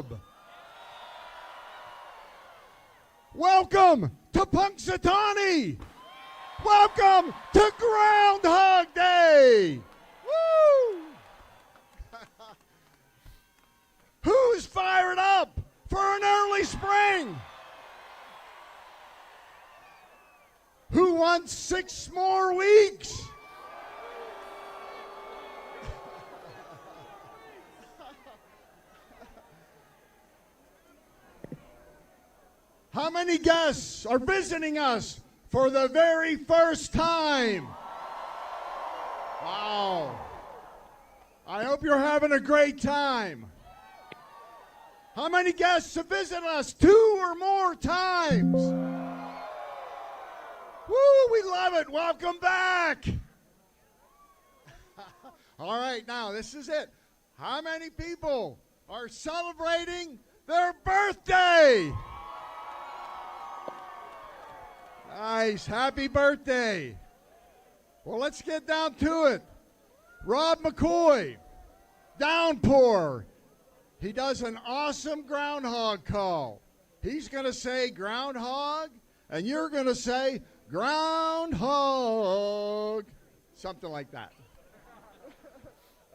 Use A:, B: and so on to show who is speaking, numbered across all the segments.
A: Club. Welcome to Punxsutawney. Welcome to Groundhog Day. Woo! Who's fired up for an early spring? Who wants 6 more weeks? How many guests are visiting us for the very first time? Wow. I hope you're having a great time. How many guests have visited us 2 or more times? Woo, we love it. Welcome back. All right, now this is it. How many people are celebrating their birthday? Nice. Happy birthday. Well, let's get down to it. Rob McCoy, Downpour. He does an awesome groundhog call. He's going to say groundhog, and you're going to say groundhog. Something like that.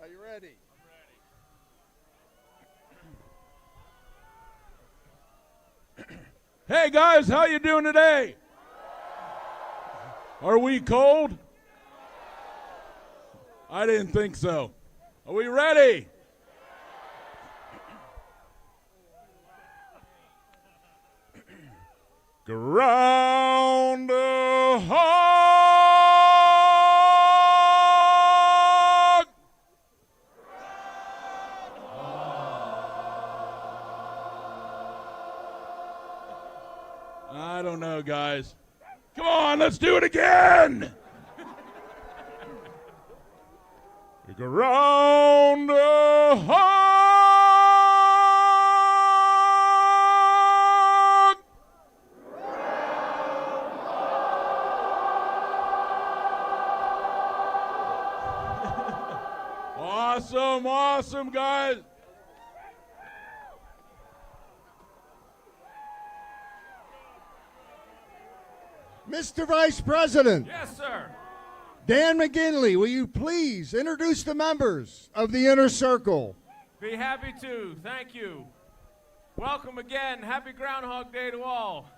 A: Are you ready?
B: I'm ready. Hey, guys, how you doing today? Are we cold? I didn't think so. Are we ready? Groundhog! I don't know, guys. Come on, let's do it again! Groundhog! Awesome, awesome, guys.
A: Mr. Vice President.
B: Yes, sir.
A: Dan McGinley, will you please introduce the members of the Inner Circle?
C: Be happy to. Thank you. Welcome again. Happy Groundhog Day to all.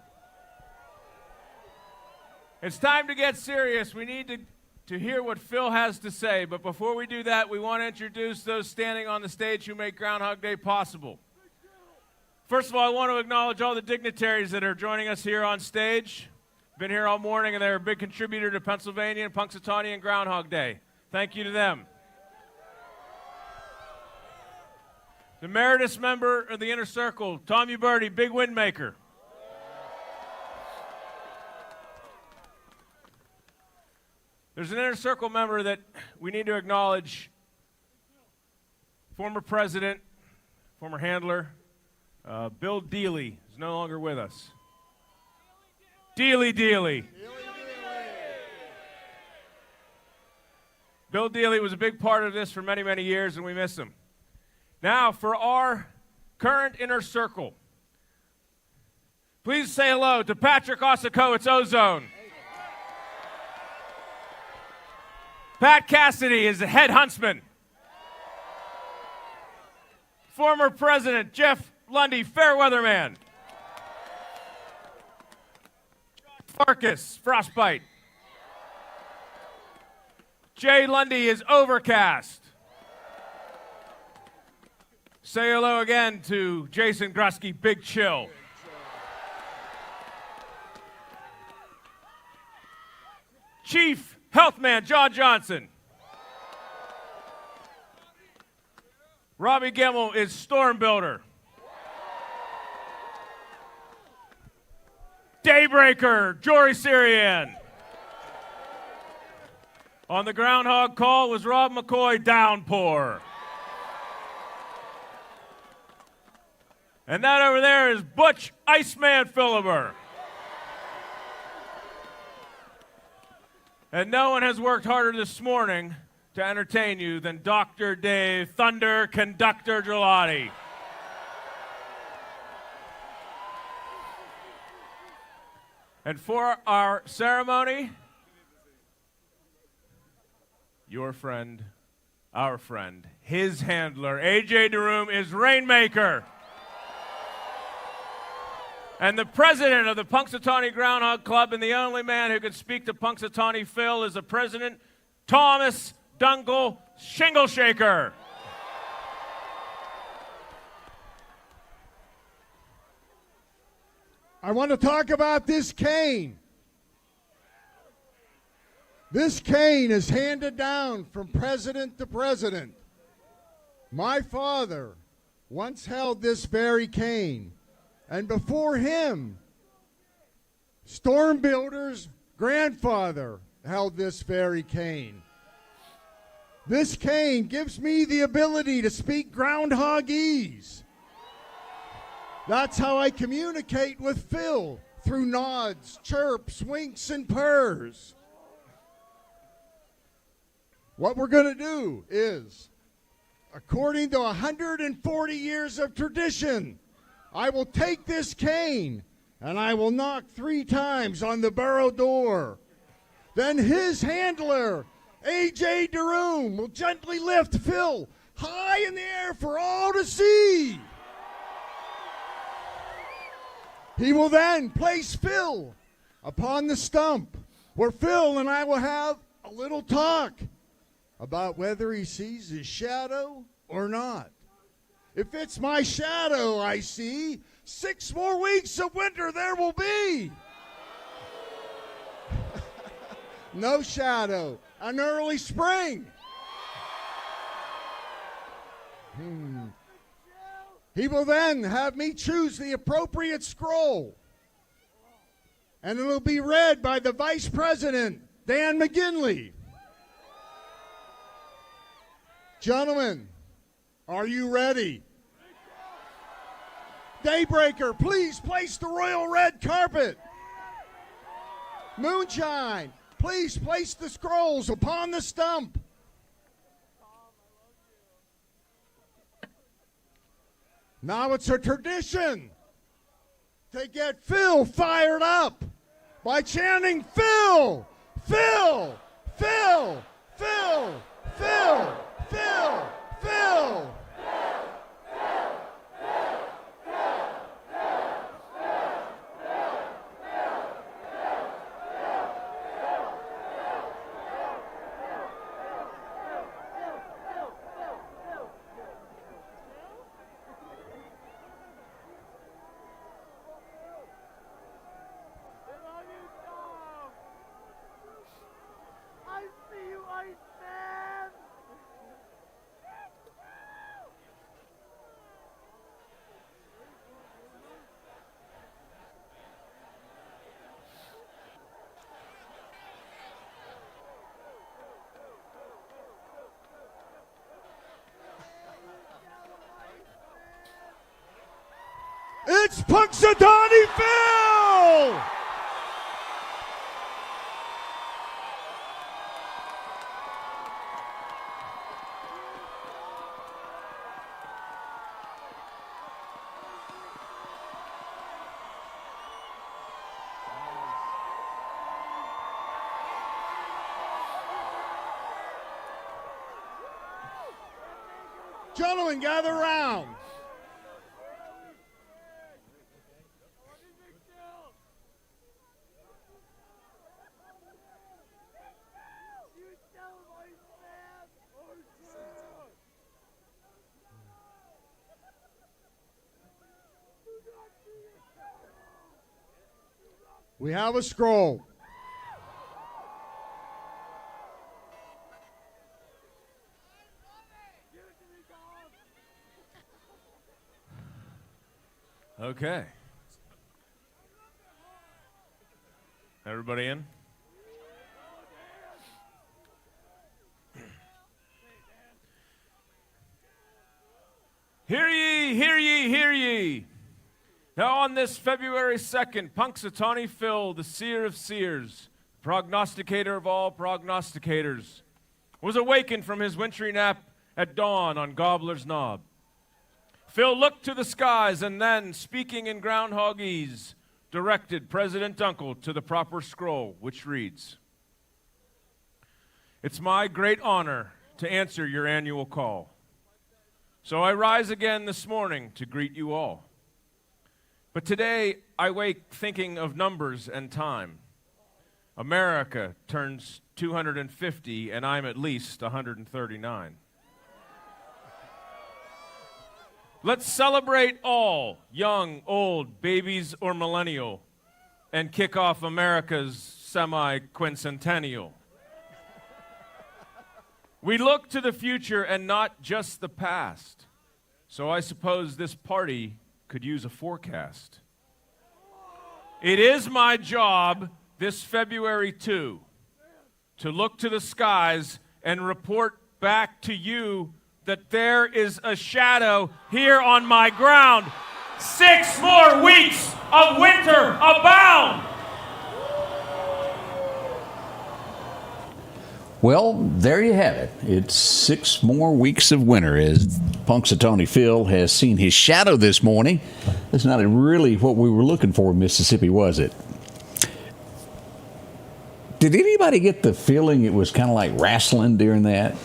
C: It's time to get serious. We need to hear what Phil has to say. But before we do that, we want to introduce those standing on the stage who make Groundhog Day possible. First of all, I want to acknowledge all the dignitaries that are joining us here on stage. Been here all morning, and they're a big contributor to Pennsylvania and Punxsutawney and Groundhog Day. Thank you to them. The emeritus member of the Inner Circle, Tom Uberti, big win maker. There's an Inner Circle member that we need to acknowledge. Former president, former handler, Bill Dealey is no longer with us. Dealey. Bill Dealey was a big part of this for many, many years, and we miss him. Now, for our current Inner Circle, please say hello to Patrick Osakowitz Ozone. Pat Cassidy is the head huntsman. Former President Jeff Lundy, Fairweatherman. Marcus, Frostbite. Jay Lundy is Overcast. Say hello again to Jason Grusky, Big Chill. Chief Healthman, John Johnson. Robbie Gemmel is Storm Builder. Daybreaker, Jory Syrian. On the groundhog call was Rob McCoy, Downpour. And that over there is Butch Iceman Philibert. And no one has worked harder this morning to entertain you than Dr. Dave Thunder Conductor Gelati. And for our ceremony, your friend, our friend, his handler, A.J. DeRoom, is Rainmaker. And the president of the Punxsutawney Groundhog Club and the only man who can speak to Punxsutawney Phil is the president, Thomas Dungle Shingleshaker.
A: I want to talk about this cane. This cane is handed down from president to president. My father once held this very cane, and before him, Storm Builder's grandfather held this very cane. This cane gives me the ability to speak Groundhogese. That's how I communicate with Phil, through nods, chirps, winks, and purrs. What we're going to do is, according to 140 years of tradition, I will take this cane and I will knock 3 times on the burrow door. Then his handler, A.J. DeRoom, will gently lift Phil high in the air for all to see. He will then place Phil upon the stump, where Phil and I will have a little talk about whether he sees his shadow or not. If it's my shadow I see, 6 more weeks of winter there will be. No shadow, an early spring. He will then have me choose the appropriate scroll, and it will be read by the Vice President, Dan McGinley. Gentlemen, are you ready? Daybreaker, please place the royal red carpet. Moonshine, please place the scrolls upon the stump. Now it's a tradition to get Phil fired up by chanting Phil, Phil, Phil, Phil, Phil, Phil, Phil. It's Punxsutawney Phil! Gentlemen, gather round. We have a scroll.
C: Okay. Everybody in? Hear ye, hear ye, hear ye. Now on this February 2nd, Punxsutawney Phil, the seer of seers, prognosticator of all prognosticators, was awakened from his wintry nap at dawn on Gobbler's Knob. Phil looked to the skies and then, speaking in Groundhogese, directed President Dunkel to the proper scroll, which reads, "It's my great honor to answer your annual call. So I rise again this morning to greet you all. But today I wake thinking of numbers and time. America turns 250 and I'm at least 139. Let's celebrate all, young, old, babies, or millennial, and kick off America's semi-quincentennial. We look to the future and not just the past. So I suppose this party could use a forecast. It is my job this February 2 to look to the skies and report back to you that there is a shadow here on my ground. 6 more weeks of winter abound.
D: Well, there you have it. It's 6 more weeks of winter as Punxsutawney Phil has seen his shadow this morning. That's not really what we were looking for in Mississippi, was it? Did anybody get the feeling it was kind of like wrestling during that?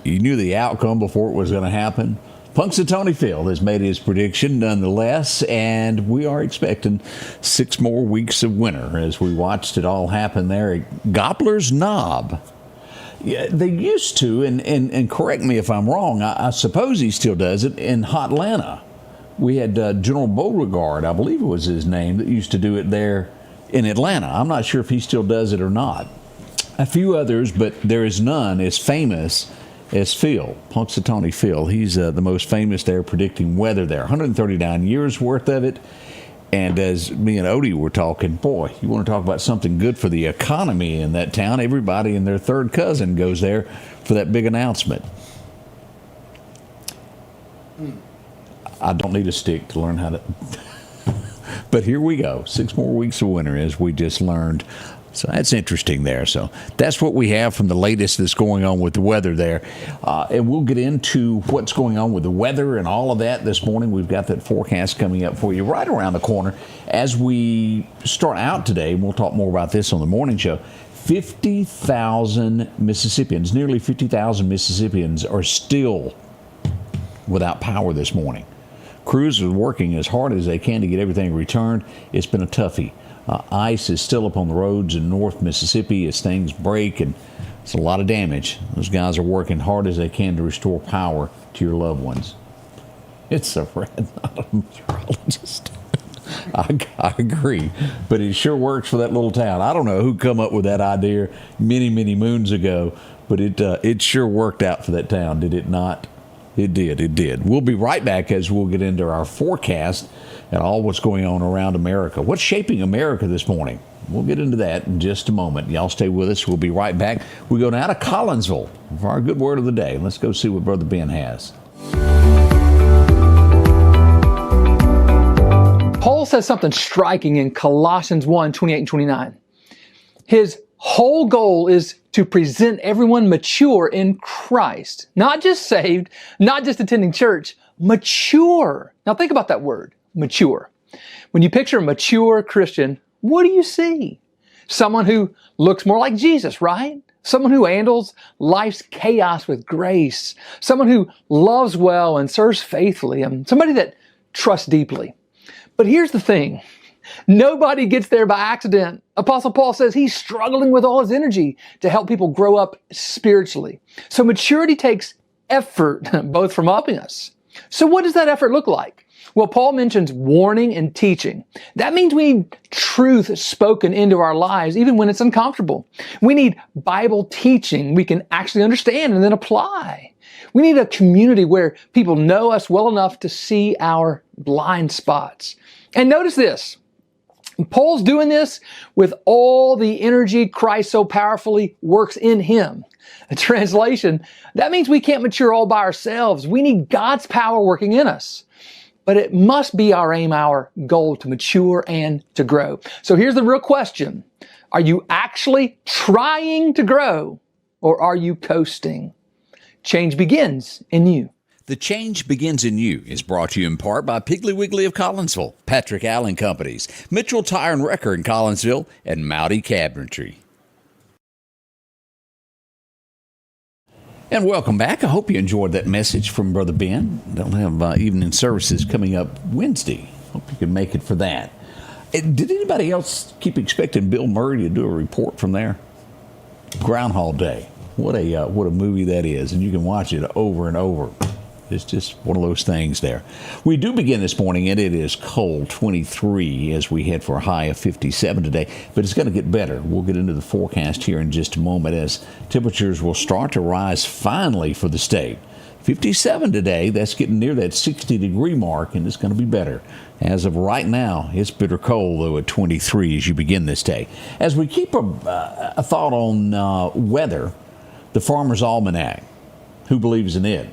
D: You knew the outcome before it was going to happen. Punxsutawney Phil has made his prediction nonetheless, and we are expecting 6 more weeks of winter as we watched it all happen there at Gobbler's Knob. Yeah, they used to, and correct me if I'm wrong, I suppose he still does it, in Hotlanta. We had General Beauregard, I believe it was his name, that used to do it there in Atlanta. I'm not sure if he still does it or not. A few others, but there is none as famous as Phil, Punxsutawney Phil. He's the most famous there predicting weather there. 139 years worth of it. And as me and Odie were talking, boy, you want to talk about something good for the economy in that town. Everybody and their third cousin goes there for that big announcement. I don't need a stick to learn how to... But here we go. 6 more weeks of winter as we just learned. So that's interesting there. So that's what we have from the latest that's going on with the weather there. And we'll get into what's going on with the weather and all of that this morning. We've got that forecast coming up for you right around the corner. As we start out today, and we'll talk more about this on the morning show, 50,000 Mississippians, nearly 50,000 Mississippians are still without power this morning. Crews are working as hard as they can to get everything returned. It's been a toughie. Ice is still up on the roads in North Mississippi as things break, and it's a lot of damage. Those guys are working hard as they can to restore power to your loved ones. It's a red, not a meteorologist. I agree, but it sure works for that little town. I don't know who come up with that idea many, many moons ago, but it sure worked out for that town, did it not? It did. We'll be right back as we'll get into our forecast and all what's going on around America. What's shaping America this morning? We'll get into that in just a moment. Y'all stay with us. We'll be right back. We go down to Collinsville for our good word of the day. Let's go see what Brother Ben has.
E: Paul says something striking in Colossians 1, 28 and 29. His whole goal is to present everyone mature in Christ. Not just saved, not just attending church, mature. Now think about that word, mature. When you picture a mature Christian, what do you see? Someone who looks more like Jesus, right? Someone who handles life's chaos with grace. Someone who loves well and serves faithfully. Somebody that trusts deeply. But here's the thing. Nobody gets there by accident. Apostle Paul says he's struggling with all his energy to help people grow up spiritually. So maturity takes effort, both from helping us. So what does that effort look like? Well, Paul mentions warning and teaching. That means we need truth spoken into our lives, even when it's uncomfortable. We need Bible teaching we can actually understand and then apply. We need a community where people know us well enough to see our blind spots. And notice this. Paul's doing this with all the energy Christ so powerfully works in him. A translation, that means we can't mature all by ourselves. We need God's power working in us. But it must be our aim, our goal to mature and to grow. So here's the real question. Are you actually trying to grow, or are you coasting? Change begins in you.
D: The Change Begins in You is brought to you in part by Piggly Wiggly of Collinsville, Patrick Allen Companies, Mitchell Tire and Wrecker in Collinsville, and Mowdy Cabinetry. And welcome back. I hope you enjoyed that message from Brother Ben. They'll have evening services coming up Wednesday. Hope you can make it for that. Did anybody else keep expecting Bill Murray to do a report from there? Groundhog Day. What a movie that is, and you can watch it over and over. It's just one of those things there. We do begin this morning, and it is cold, 23, as we head for a high of 57 today. But it's going to get better. We'll get into the forecast here in just a moment as temperatures will start to rise finally for the state. 57 today, that's getting near that 60-degree mark, and it's going to be better. As of right now, it's bitter cold, though, at 23 as you begin this day. As we keep a thought on weather, the Farmers Almanac, who believes in it?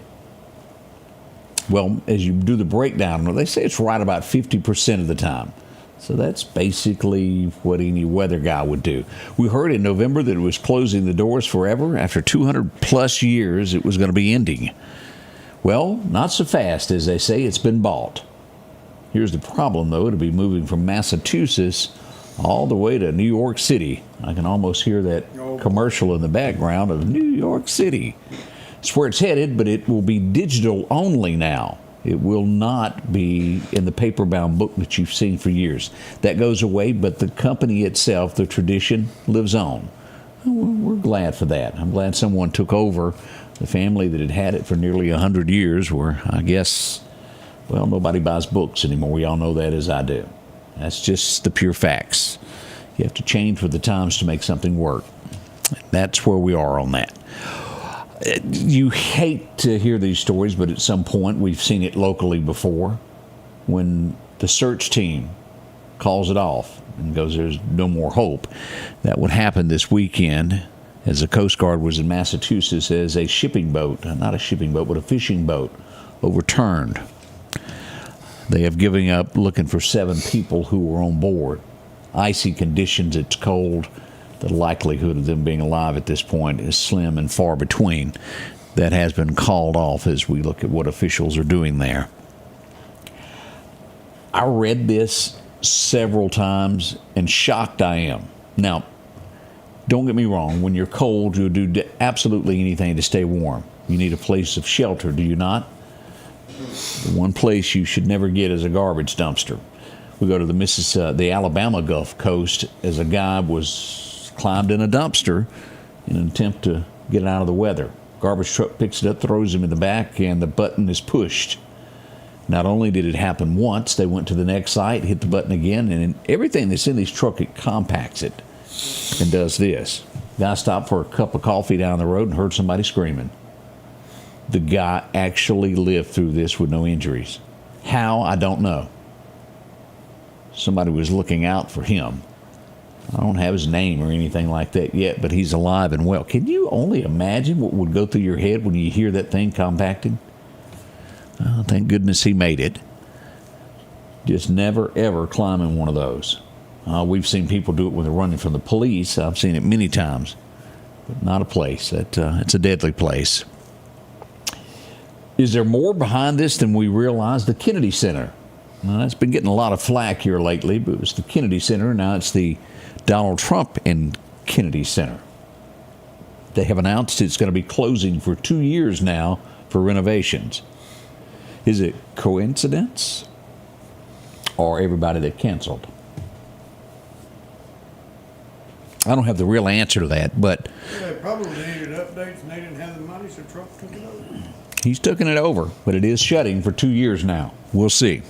D: Well, as you do the breakdown, they say it's right about 50% of the time. So that's basically what any weather guy would do. We heard in November that it was closing the doors forever. After 200-plus years, it was going to be ending. Well, not so fast, as they say. It's been bought. Here's the problem, though. It'll be moving from Massachusetts all the way to New York City. I can almost hear that commercial in the background of New York City. It's where it's headed, but it will be digital only now. It will not be in the paper-bound book that you've seen for years. That goes away, but the company itself, the tradition, lives on. We're glad for that. I'm glad someone took over the family that had had it for nearly 100 years, where I guess, well, nobody buys books anymore. We all know that as I do. That's just the pure facts. You have to change with the times to make something work. That's where we are on that. You hate to hear these stories, but at some point we've seen it locally before when the search team calls it off and goes, there's no more hope. That would happen this weekend as the Coast Guard was in Massachusetts as a shipping boat, not a shipping boat, but a fishing boat, overturned. They have given up looking for 7 people who were on board. Icy conditions, it's cold. The likelihood of them being alive at this point is slim and far between. That has been called off as we look at what officials are doing there. I read this several times, and shocked I am. Now, don't get me wrong. When you're cold, you'll do absolutely anything to stay warm. You need a place of shelter, do you not? The one place you should never get is a garbage dumpster. We go to the Alabama Gulf Coast as a guy climbed in a dumpster in an attempt to get it out of the weather. Garbage truck picks it up, throws him in the back, and the button is pushed. Not only did it happen once, they went to the next site, hit the button again, and everything that's in this truck, it compacts it and does this. Guy stopped for a cup of coffee down the road and heard somebody screaming. The guy actually lived through this with no injuries. How? I don't know. Somebody was looking out for him. I don't have his name or anything like that yet, but he's alive and well. Can you only imagine what would go through your head when you hear that thing compacted? Oh, thank goodness he made it. Just never, ever climb in one of those. We've seen people do it when they're running from the police. I've seen it many times, but not a place. It's a deadly place. Is there more behind this than we realize? The Kennedy Center. Now, that's been getting a lot of flack here lately, but it was the Kennedy Center. Now it's the Donald Trump and Kennedy Center. They have announced it's going to be closing for 2 years now for renovations. Is it coincidence or everybody that canceled? I don't have the real answer to that, but
F: they probably needed updates and they didn't have the money, so Trump took it over.
D: He's taken it over, but it is shutting for 2 years now. We'll see.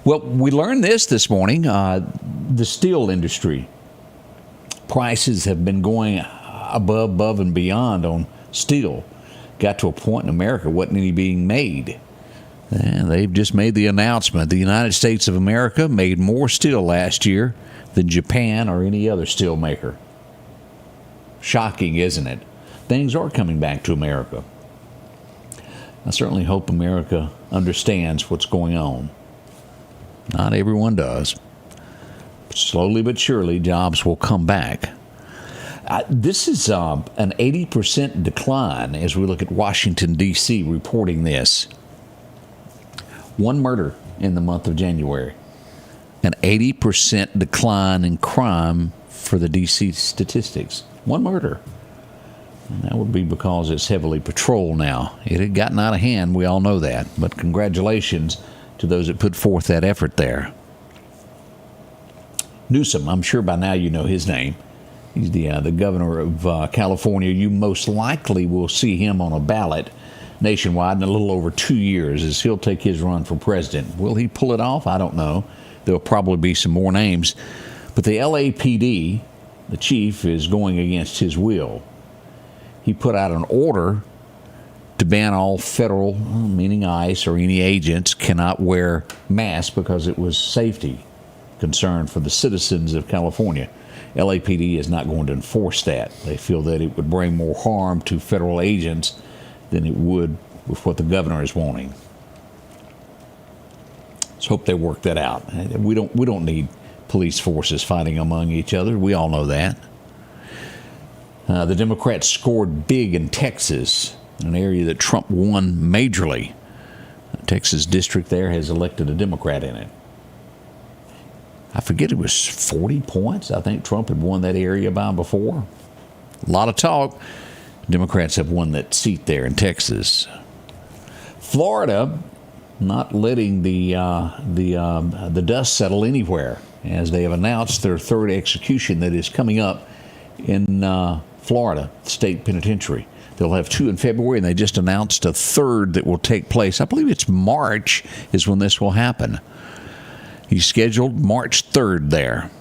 D: Well, we learned this morning. The steel industry prices have been going above and beyond on steel. Got to a point in America wasn't any being made. And they've just made the announcement. The United States of America made more steel last year than Japan or any other steel maker. Shocking, isn't it? Things are coming back to America. I certainly hope America understands what's going on. Not everyone does. Slowly but surely, jobs will come back. This is an 80% decline as we look at Washington, D.C. reporting this. One murder in the month of January. An 80% decline in crime for the D.C. statistics. One murder. And that would be because it's heavily patrolled now. It had gotten out of hand, we all know that. But congratulations to those that put forth that effort there. Newsom, I'm sure by now you know his name. He's the governor of California. You most likely will see him on a ballot nationwide in a little over 2 years as he'll take his run for president. Will he pull it off? I don't know. There'll probably be some more names. But the LAPD, the chief, is going against his will. He put out an order to ban all federal, meaning ICE or any agents, cannot wear masks because it was safety concern for the citizens of California. LAPD is not going to enforce that. They feel that it would bring more harm to federal agents than it would with what the governor is wanting. Let's hope they work that out. We don't need police forces fighting among each other. We all know that. The Democrats scored big in Texas, an area that Trump won majorly. The Texas district there has elected a Democrat in it. I forget, it was 40 points. I think Trump had won that area by before. A lot of talk. Democrats have won that seat there in Texas. Florida not letting the dust settle anywhere, as they have announced their third execution that is coming up in Florida State Penitentiary. They'll have 2 in February, and they just announced a third that will take place. I believe it's March is when this will happen. He's scheduled March 3rd there.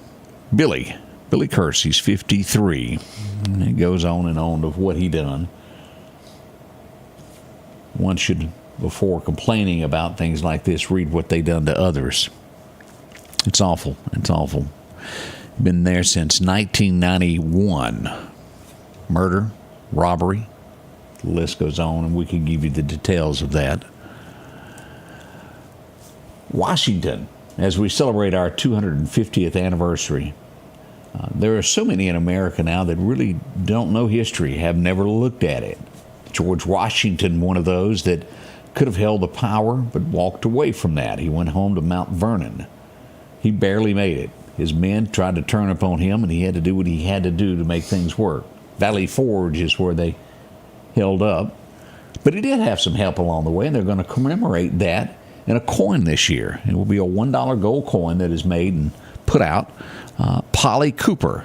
D: Billy Kearse, he's 53. And it goes on and on of what he done. One should, before complaining about things like this, read what they done to others. It's awful. It's awful. Been there since 1991. Murder, robbery, the list goes on, and we can give you the details of that. Washington, as we celebrate our 250th anniversary, there are so many in America now that really don't know history, have never looked at it. George Washington, one of those that could have held the power but walked away from that. He went home to Mount Vernon. He barely made it. His men tried to turn upon him, and he had to do what he had to do to make things work. Valley Forge is where they held up. But he did have some help along the way, and they're going to commemorate that in a coin this year. It will be a $1 gold coin that is made and put out. Polly Cooper.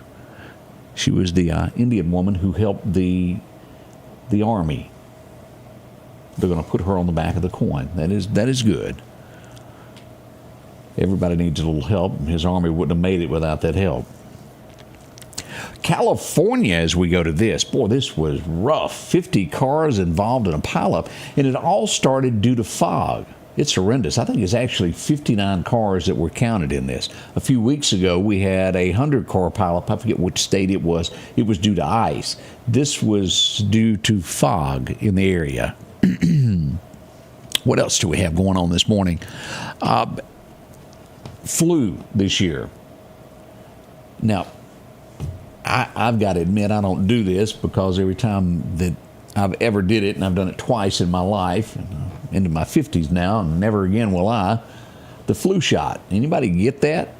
D: She was the Indian woman who helped the army. They're going to put her on the back of the coin. That is good. Everybody needs a little help. His army wouldn't have made it without that help. California, as we go to this, boy, this was rough. 50 cars involved in a pileup, and it all started due to fog. It's horrendous. I think it's actually 59 cars that were counted in this. A few weeks ago, we had a 100-car pileup. I forget which state it was. It was due to ice. This was due to fog in the area. What else do we have going on this morning? Flu this year. Now, I've got to admit I don't do this because every time that I've ever did it, and I've done it twice in my life, and I'm into my 50s now, and never again will I, the flu shot. Anybody get that?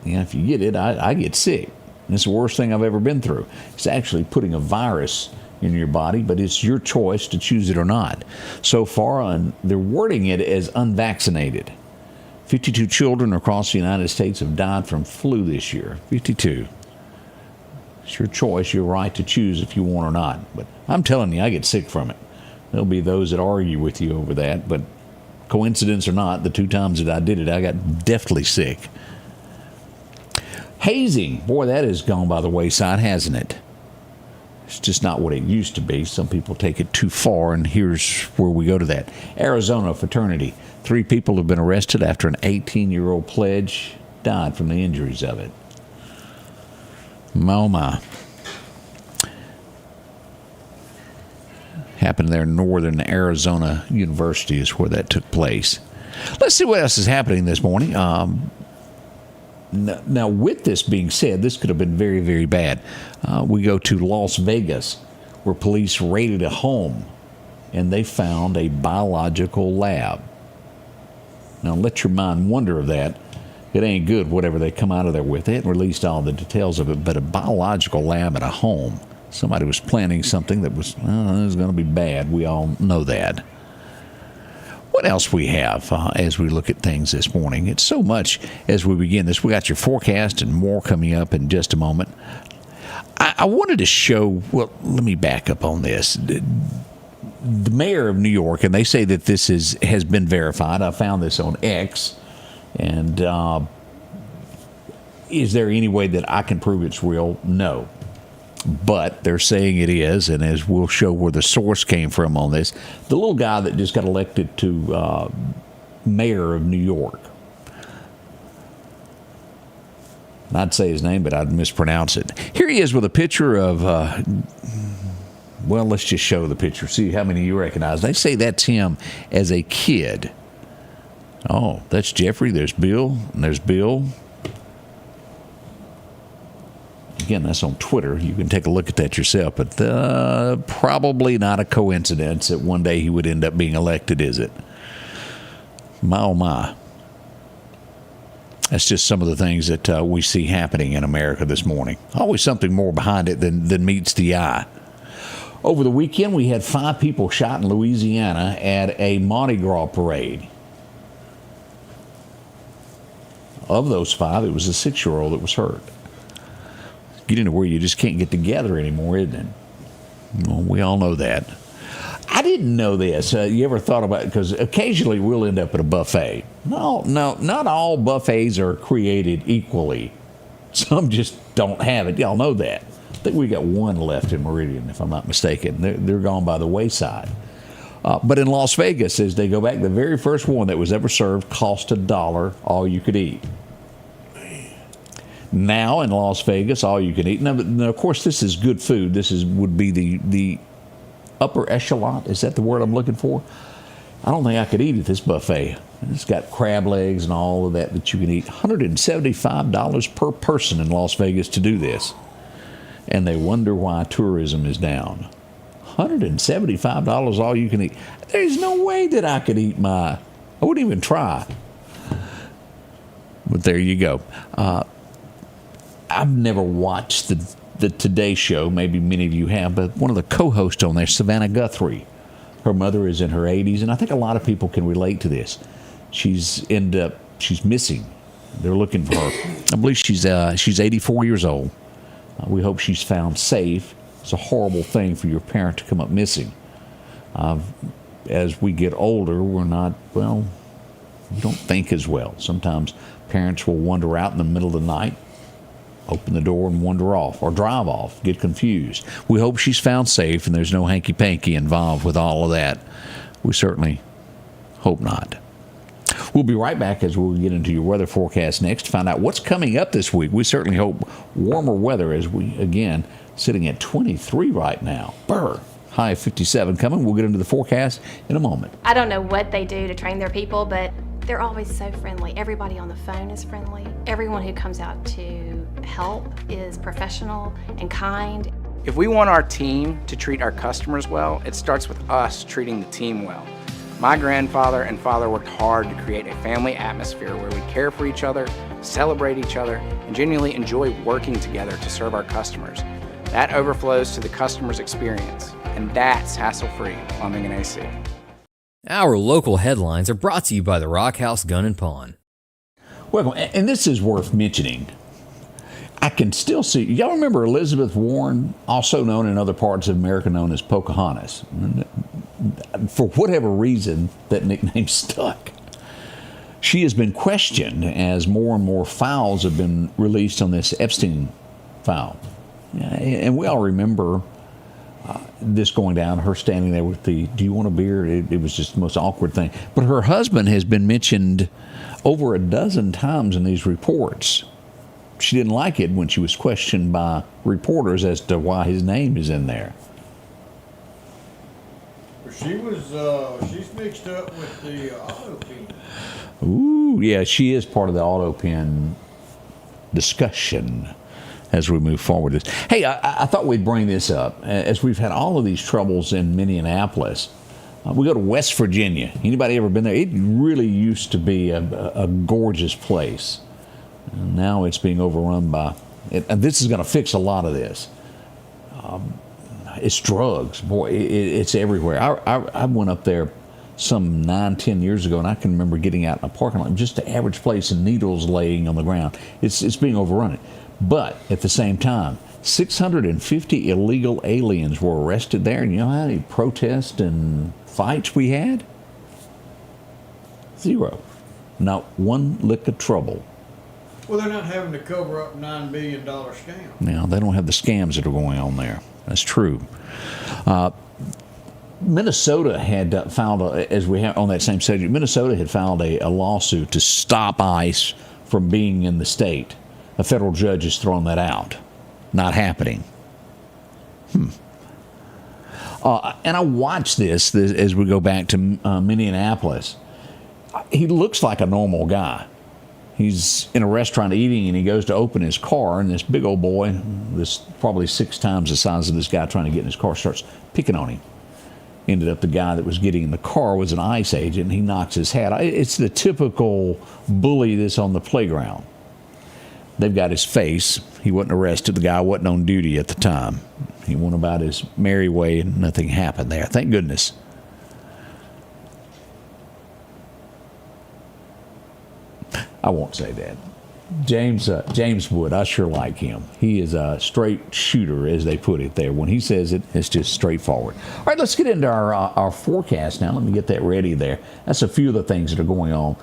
D: Yeah, if you get it, I get sick. And it's the worst thing I've ever been through. It's actually putting a virus in your body, but it's your choice to choose it or not. So far, they're wording it as unvaccinated. 52 children across the United States have died from flu this year. 52. It's your choice, your right to choose if you want or not. But I'm telling you, I get sick from it. There'll be those that argue with you over that, but coincidence or not, the 2 times that I did it, I got deathly sick. Hazing, boy, that has gone by the wayside, hasn't it? It's just not what it used to be. Some people take it too far, and here's where we go to that. Arizona fraternity. 3 people have been arrested after an 18-year-old pledge died from the injuries of it. Oh, my. Happened there in Northern Arizona University is where that took place. Let's see what else is happening this morning. Now, with this being said, this could have been very, very bad. We go to Las Vegas, where police raided a home, and they found a biological lab. Now, let your mind wonder of that. It ain't good, whatever they come out of there with. They hadn't released all the details of it, but a biological lab at a home. Somebody was planning something that was going to be bad. We all know that. What else we have as we look at things this morning? It's so much as we begin this. We got your forecast and more coming up in just a moment. I wanted to show, well, let me back up on this. The mayor of New York, and they say that this has been verified. I found this on X. And is there any way that I can prove it's real? No. But they're saying it is, and as we'll show where the source came from on this, the little guy that just got elected to mayor of New York. I'd say his name, but I'd mispronounce it. Here he is with a picture of, well, let's just show the picture, see how many you recognize. They say that's him as a kid. Oh, that's Jeffrey, there's Bill, and there's Bill. Again, that's on Twitter. You can take a look at that yourself, but probably not a coincidence that one day he would end up being elected, is it? My, oh my. That's just some of the things that we see happening in America this morning. Always something more behind it than meets the eye. Over the weekend, we had 5 people shot in Louisiana at a Mardi Gras parade. Of those 5, it was a 6-year-old that was hurt. Getting to where you just can't get together anymore, isn't it? Well, we all know that. I didn't know this. You ever thought about it? Because occasionally we'll end up at a buffet. No, not all buffets are created equally. Some just don't have it. Y'all know that. I think we got one left in Meridian, if I'm not mistaken. They're gone by the wayside. But in Las Vegas, as they go back, the very first one that was ever served cost $1, all you could eat. Now in Las Vegas, all you can eat. Now, of course, this is good food. This would be the upper echelon. Is that the word I'm looking for? I don't think I could eat at this buffet. It's got crab legs and all of that you can eat. $175 per person in Las Vegas to do this. And they wonder why tourism is down. $175 all you can eat. There's no way that I could eat I wouldn't even try. But there you go. I've never watched the Today Show. Maybe many of you have, but one of the co-hosts on there, Savannah Guthrie, her mother is in her 80s, and I think a lot of people can relate to this. She's missing. They're looking for her. I believe she's 84 years old. We hope she's found safe. It's a horrible thing for your parent to come up missing. As we get older, we're not, well, we don't think as well. Sometimes parents will wander out in the middle of the night, open the door and wander off, or drive off, get confused. We hope she's found safe and there's no hanky-panky involved with all of that. We certainly hope not. We'll be right back as we'll get into your weather forecast next to find out what's coming up this week. We certainly hope warmer weather as we, again, sitting at 23 right now. Brr. High of 57 coming. We'll get into the forecast in a moment.
G: I don't know what they do to train their people, but they're always so friendly. Everybody on the phone is friendly. Everyone who comes out to help is professional and kind.
H: If we want our team to treat our customers well, it starts with us treating the team well. My grandfather and father worked hard to create a family atmosphere where we care for each other, celebrate each other, and genuinely enjoy working together to serve our customers. That overflows to the customer's experience, and that's hassle-free plumbing and AC.
I: Our local headlines are brought to you by the Rock House Gun and Pawn.
D: Well, and this is worth mentioning. I can still see, y'all remember Elizabeth Warren, also known in other parts of America known as Pocahontas. For whatever reason, that nickname stuck. She has been questioned as more and more files have been released on this Epstein file. And we all remember this going down, her standing there with the, do you want a beer? It was just the most awkward thing. But her husband has been mentioned over a dozen times in these reports. She didn't like it when she was questioned by reporters as to why his name is in there.
F: She's mixed up with the auto pen.
D: Ooh, yeah, she is part of the auto pen discussion as we move forward. Hey, I thought we'd bring this up as we've had all of these troubles in Minneapolis. We go to West Virginia. Anybody ever been there? It really used to be a gorgeous place. And now it's being overrun by, and this is going to fix a lot of this. It's drugs. Boy, it's everywhere. I went up there some 9-10 years ago, and I can remember getting out in a parking lot, just the average place, and needles laying on the ground. It's being overrun. But at the same time, 650 illegal aliens were arrested there. And you know how many protests and fights we had? 0. Not one lick of trouble.
F: Well, they're not having to cover up $9 billion scam.
D: Now, they don't have the scams that are going on there. That's true. Minnesota had filed, as we have on that same subject, Minnesota had filed a lawsuit to stop ICE from being in the state. A federal judge has thrown that out. Not happening. And I watched this as we go back to Minneapolis. He looks like a normal guy. He's in a restaurant eating, and he goes to open his car, and this big old boy, this probably 6 times the size of this guy trying to get in his car, starts picking on him. Ended up the guy that was getting in the car was an ICE agent, and he knocks his hat. It's the typical bully that's on the playground. They've got his face. He wasn't arrested. The guy wasn't on duty at the time. He went about his merry way, and nothing happened there. Thank goodness. I won't say that. James Wood, I sure like him. He is a straight shooter, as they put it there. When he says it, it's just straightforward. All right, let's get into our forecast now. Let me get that ready there. That's a few of the things that are going on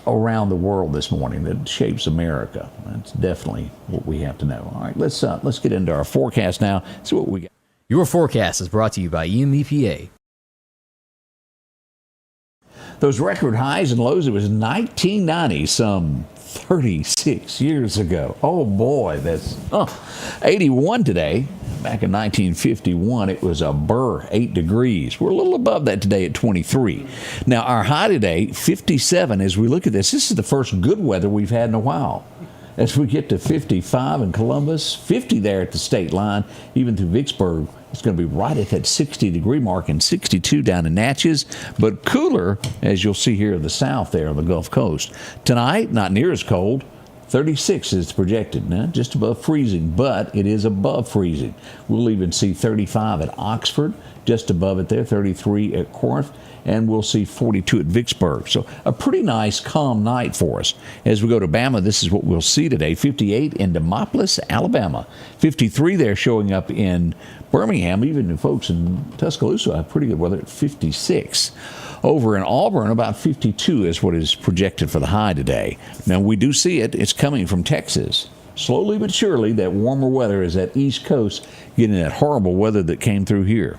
D: around the world this morning that shapes America. That's definitely what we have to know. All right, let's get into our forecast now. See what we got.
I: Your forecast is brought to you by EMEPA.
D: Those record highs and lows, it was 1990, some 36 years ago. Oh boy, that's 81 today. Back in 1951, it was a burr, 8 degrees. We're a little above that today at 23. Now, our high today, 57. As we look at this is the first good weather we've had in a while. As we get to 55 in Columbus, 50 there at the state line, even through Vicksburg, it's going to be right at that 60-degree mark, and 62 down in Natchez, but cooler, as you'll see here in the south there on the Gulf Coast. Tonight, not near as cold. 36 is projected now, just above freezing, but it is above freezing. We'll even see 35 at Oxford, just above it there, 33 at Corinth, and we'll see 42 at Vicksburg. So a pretty nice, calm night for us. As we go to Bama, this is what we'll see today. 58 in Demopolis, Alabama. 53 there showing up in Birmingham. Even folks in Tuscaloosa have pretty good weather at 56. Over in Auburn, about 52 is what is projected for the high today. Now, we do see it. It's coming from Texas. Slowly but surely, that warmer weather is at East Coast getting that horrible weather that came through here.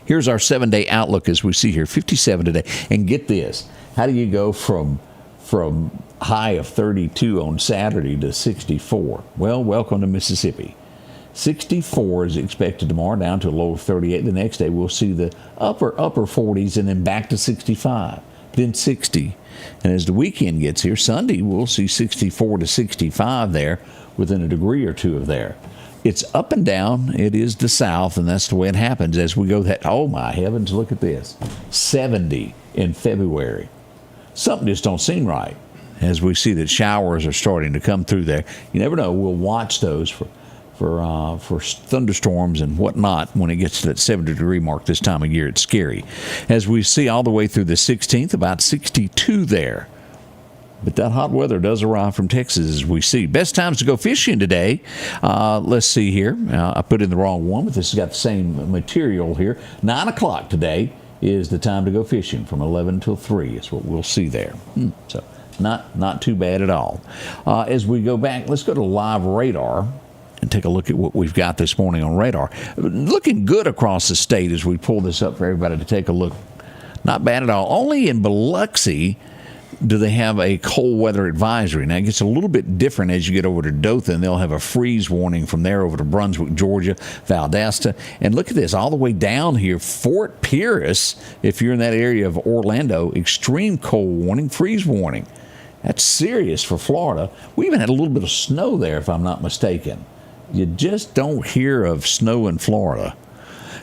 D: Here's our 7-day outlook as we see here, 57 today. And get this, how do you go from high of 32 on Saturday to 64? Well, welcome to Mississippi. 64 is expected tomorrow, down to a low of 38. The next day we'll see the upper 40s, and then back to 65, then 60. And as the weekend gets here, Sunday, we'll see 64 to 65 there, within a degree or two of there. It's up and down. It is the south, and that's the way it happens as we go that. Oh, my heavens, look at this. 70 in February. Something just don't seem right as we see that showers are starting to come through there. You never know. We'll watch those for thunderstorms and whatnot when it gets to that 70-degree mark this time of year. It's scary. As we see all the way through the 16th, about 62 there. But that hot weather does arrive from Texas, as we see. Best times to go fishing today. Let's see here. I put in the wrong one, but this has got the same material here. 9 o'clock today is the time to go fishing, from 11 till 3 is what we'll see there. So not too bad at all. As we go back, let's go to live radar and take a look at what we've got this morning on radar. Looking good across the state as we pull this up for everybody to take a look. Not bad at all. Only in Biloxi do they have a cold weather advisory. Now, it gets a little bit different as you get over to Dothan. They'll have a freeze warning from there over to Brunswick, Georgia, Valdosta. And look at this, all the way down here, Fort Pierce, if you're in that area of Orlando, extreme cold warning, freeze warning. That's serious for Florida. We even had a little bit of snow there, if I'm not mistaken. You just don't hear of snow in Florida.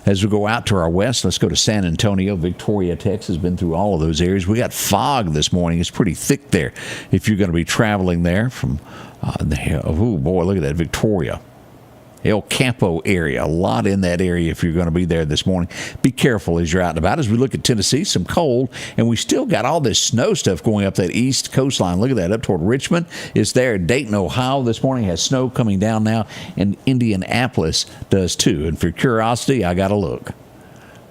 D: As we go out to our west, let's go to San Antonio, Victoria, Texas. Been through all of those areas. We got fog this morning. It's pretty thick there if you're going to be traveling there from, oh boy, look at that, Victoria. El Campo area, a lot in that area if you're going to be there this morning. Be careful as you're out and about. As we look at Tennessee, some cold, and we still got all this snow stuff going up that east coastline. Look at that, up toward Richmond. It's there. Dayton, Ohio this morning has snow coming down now, and Indianapolis does too. And for curiosity, I got to look.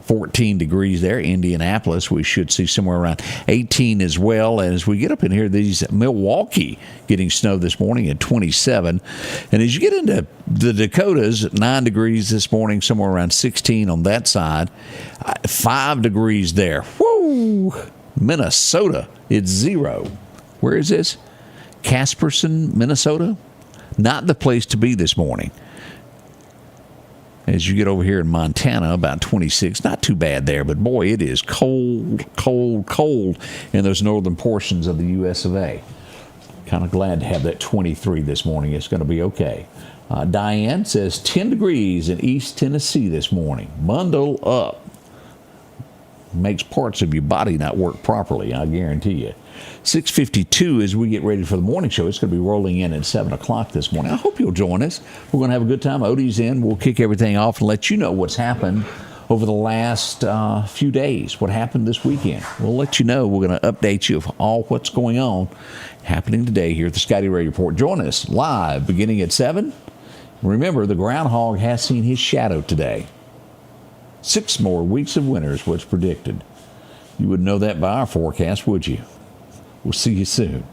D: 14 degrees there. Indianapolis, we should see somewhere around 18 as well. And as we get up in here, these Milwaukee getting snow this morning at 27. And as you get into the Dakotas, 9 degrees this morning, somewhere around 16 on that side. 5 degrees there. Woo! Minnesota, it's 0. Where is this? Casperson, Minnesota? Not the place to be this morning. As you get over here in Montana, about 26. Not too bad there, but boy, it is cold, cold, cold in those northern portions of the U.S. of A. Kind of glad to have that 23 this morning. It's going to be okay. Diane says 10 degrees in East Tennessee this morning. Bundle up. Makes parts of your body not work properly, I guarantee you. 6:52 as we get ready for the morning show. It's going to be rolling in at 7 o'clock this morning. I hope you'll join us. We're going to have a good time. Odie's in. We'll kick everything off and let you know what's happened over the last few days, what happened this weekend. We'll let you know. We're going to update you of all what's going on happening today here at the Scotty Ray Report. Join us live beginning at 7. Remember, the Groundhog has seen his shadow today. 6 more weeks of winter is what's predicted. You wouldn't know that by our forecast, would you? We'll see you soon.